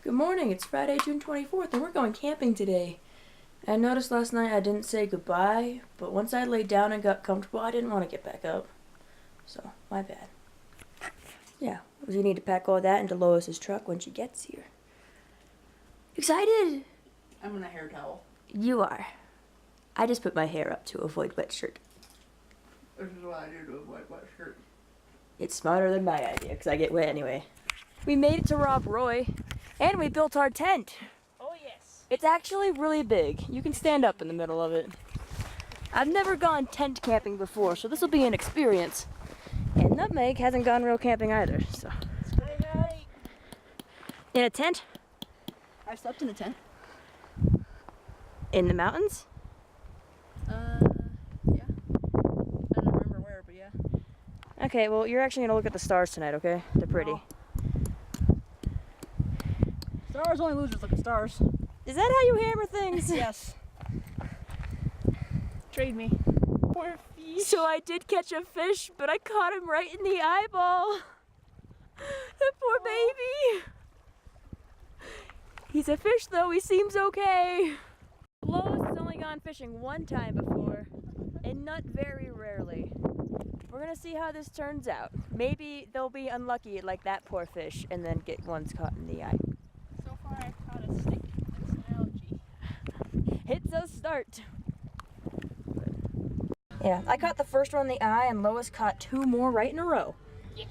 Good morning, it's Friday, June 24th, and we're going camping today. I noticed last night I didn't say goodbye, but once I laid down and got comfortable, I didn't want to get back up. So, my bad. Yeah, we need to pack all that into Lois's truck when she gets here. Excited? I'm in a hair towel. You are. I just put my hair up to avoid wet shirt. This is what I do to avoid wet shirt. It's smarter than my idea, because I get wet anyway. We made it to Rob Roy, and we built our tent. Oh yes. It's actually really big. You can stand up in the middle of it. I've never gone tent camping before, so this will be an experience. And Nutmeg hasn't gone real camping either, so. In a tent? I slept in a tent. In the mountains? Yeah. I don't remember where, but yeah. Okay, well, you're actually gonna look at the stars tonight, okay? They're pretty. Oh. Stars, only losers look at stars. Is that how you hammer things? Yes. Trade me. Poor fish. So I did catch a fish, but I caught him right in the eyeball. The poor baby. He's a fish though, he seems okay. Lois has only gone fishing one time before, and Nut very rarely. We're gonna see how this turns out. Maybe they'll be unlucky like that poor fish and then get ones caught in the eye. So far I've caught a stick. That's an analogy. It's a start. Yeah, I caught the first one in the eye and Lois caught two more right in a row. Yeah.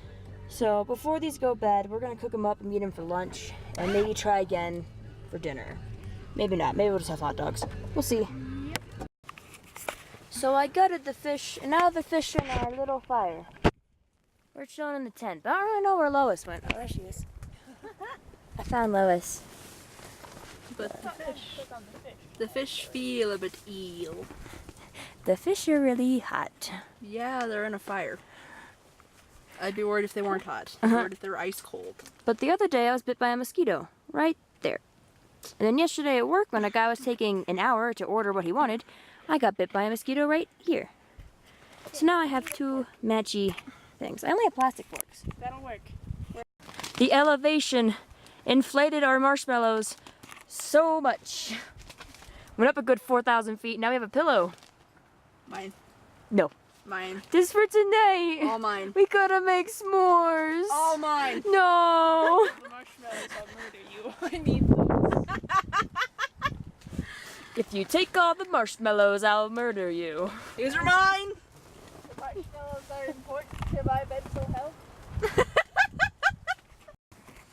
So before these go bad, we're gonna cook them up and eat them for lunch and maybe try again for dinner. Maybe not, maybe we'll just have hot dogs. We'll see. Yep. So I gutted the fish and now the fish in our little fire. We're chilling in the tent, but I don't really know where Lois went. Oh, there she is. I found Lois. But the fish feel a bit ill. The fish are really hot. Yeah, they're in a fire. I'd be worried if they weren't hot. I'd be worried if they were ice cold. But the other day I was bit by a mosquito, right there. And then yesterday at work when a guy was taking an hour to order what he wanted, I got bit by a mosquito right here. So now I have two matchy things. I only have plastic forks. That'll work. The elevation inflated our marshmallows so much. Went up a good 4,000 feet, now we have a pillow. Mine. No. Mine. Just for tonight. All mine. We gotta make s'mores. All mine. No. The marshmallows, I'll murder you. I need those. If you take all the marshmallows, I'll murder you. These are mine. The marshmallows are important to my mental health.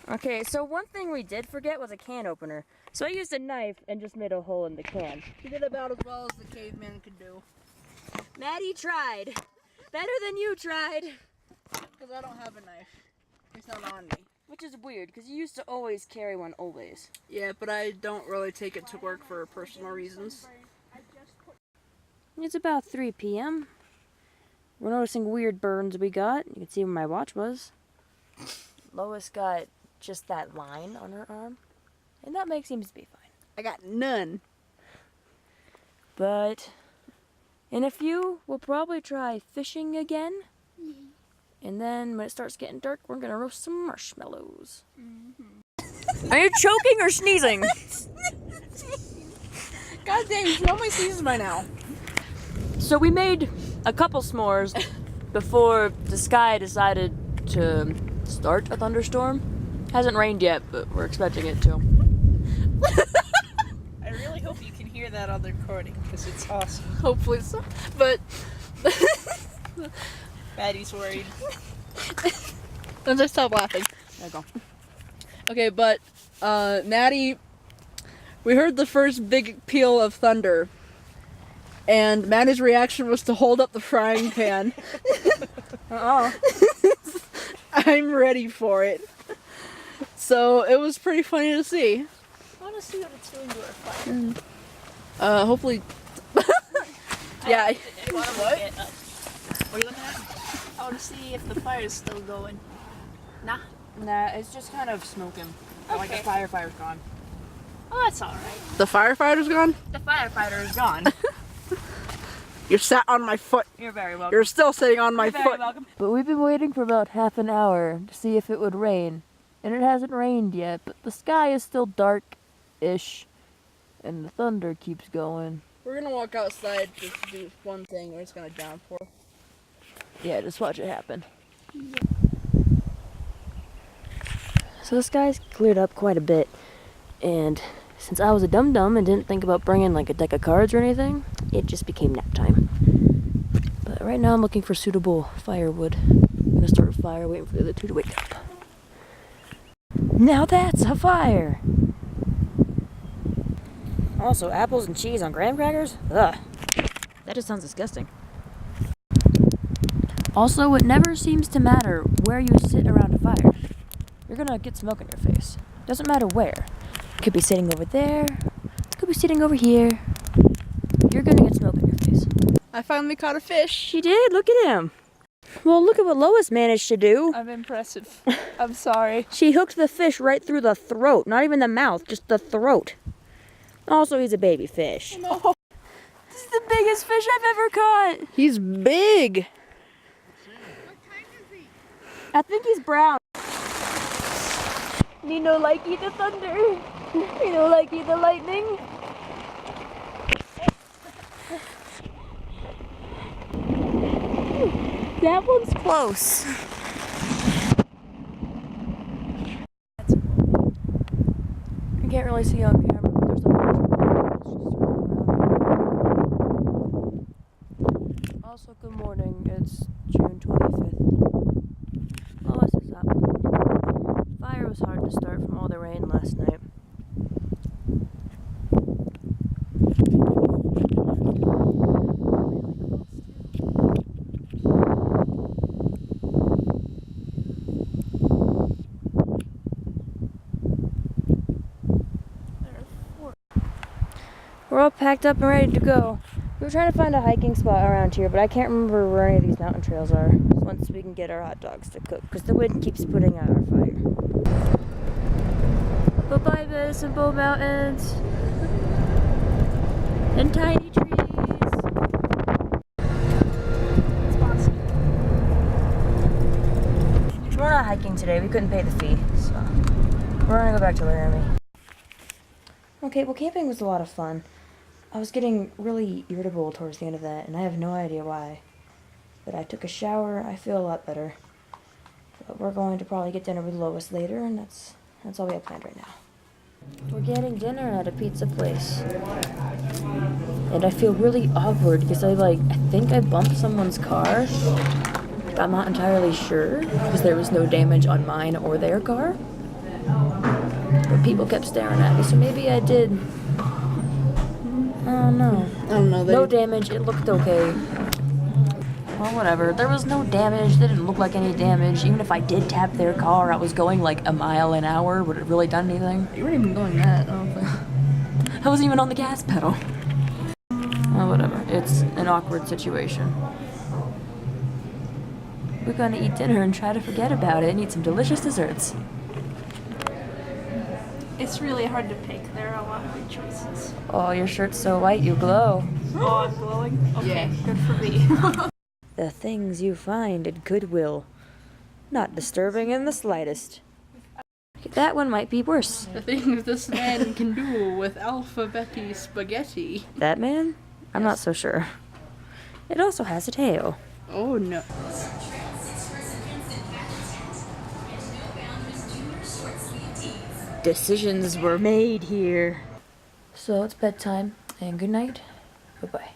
Okay, so one thing we did forget was a can opener. So I used a knife and just made a hole in the can. You did about as well as the caveman could do. Maddie tried. Better than you tried. Because I don't have a knife. It's not on me. Which is weird, because you used to always carry one, always. Yeah, but I don't really take it to work for personal reasons. It's about 3 p.m. We're noticing weird burns we got. You can see where my watch was. Lois got just that line on her arm. And that seems to be fine. I got none. But in a few, we'll probably try fishing again. And then when it starts getting dark, we're gonna roast some marshmallows. Are you choking or sneezing? God dang, you know my seasons by now. So we made a couple s'mores before the sky decided to start a thunderstorm. Hasn't rained yet, but we're expecting it to. I really hope you can hear that on the recording because it's awesome. Hopefully so. But Maddie's worried. then just stop laughing. There you go. Okay, but Maddie, we heard the first big peal of thunder, and Maddie's reaction was to hold up the frying pan. I'm ready for it. So it was pretty funny to see. I want to see what it's doing to our fire. Hopefully. Yeah. What are you looking at? I want to see if the fire is still going. Nah. Nah, it's just kind of smoking. Like the Okay. firefighter's gone. Oh, that's alright. The firefighter's gone? The firefighter is gone. You sat on my foot. You're very welcome. You're still sitting on my You're very foot. welcome. But we've been waiting for about half an hour to see if it would rain. And it hasn't rained yet, but the sky is still dark-ish. And the thunder keeps going. We're gonna walk outside just to do one thing, or it's gonna downpour. Yeah, just watch it happen. So the sky's cleared up quite a bit, and since I was a dum-dum and didn't think about bringing like a deck of cards or anything, it just became nap time. But right now I'm looking for suitable firewood. I'm gonna start a fire, waiting for the other two to wake up. Now that's a fire! Also, apples and cheese on graham crackers? Ugh. That just sounds disgusting. Also, it never seems to matter where you sit around a fire. You're gonna get smoke in your face. Doesn't matter where. Could be sitting over there. Could be sitting over here. You're gonna get smoke in your face. I finally caught a fish. She did. Look at him. Well, look at what Lois managed to do. I'm impressive. I'm sorry. She hooked the fish right through the throat. Not even the mouth, just the throat. Also, he's a baby fish. No. This is the biggest fish I've ever caught. He's big. I think he's brown. Nino likey the thunder. Nino likey the lightning. That one's close. I can't really see on camera, but there's a bunch of vehicles just circling around. Also, good morning. It's June 25th. Lois is up. Fire was hard to start from all the rain last night. We're all packed up and ready to go. We were trying to find a hiking spot around here, but I can't remember where any of these mountain trails are. Once we can get our hot dogs to cook, because the wind keeps putting out our fire. Bye-bye, Medicine Bow Mountains. And tiny trees. We're not hiking today. We couldn't pay the fee, so we're gonna go back to Laramie. Okay, well, camping was a lot of fun. I was getting really irritable towards the end of that, and I have no idea why. But I took a shower, I feel a lot better. But we're going to probably get dinner with Lois later, and that's all we have planned right now. We're getting dinner at a pizza place. And I feel really awkward because I think I bumped someone's car. But I'm not entirely sure because there was no damage on mine or their car. But people kept staring at me, so maybe I did. Oh no. I don't know. No damage, it looked okay. Well, whatever. There was no damage, they didn't look like any damage. Even if I did tap their car, I was going like a mile an hour. Would it really done anything? You weren't even going that, I don't think. I wasn't even on the gas pedal. Well, whatever. It's an awkward situation. We're gonna eat dinner and try to forget about it and eat some delicious desserts. It's really hard to pick. There are a lot of good choices. Oh, your shirt's so white, you glow. Oh, I'm glowing? Okay, Yeah. good for me. The things you find at Goodwill. Not disturbing in the slightest. That one might be worse. The things this man can do with alphabeti spaghetti. That man? I'm not so sure. It also has a tail. Oh no. Decisions were made here. So it's bedtime, and good night. Goodbye.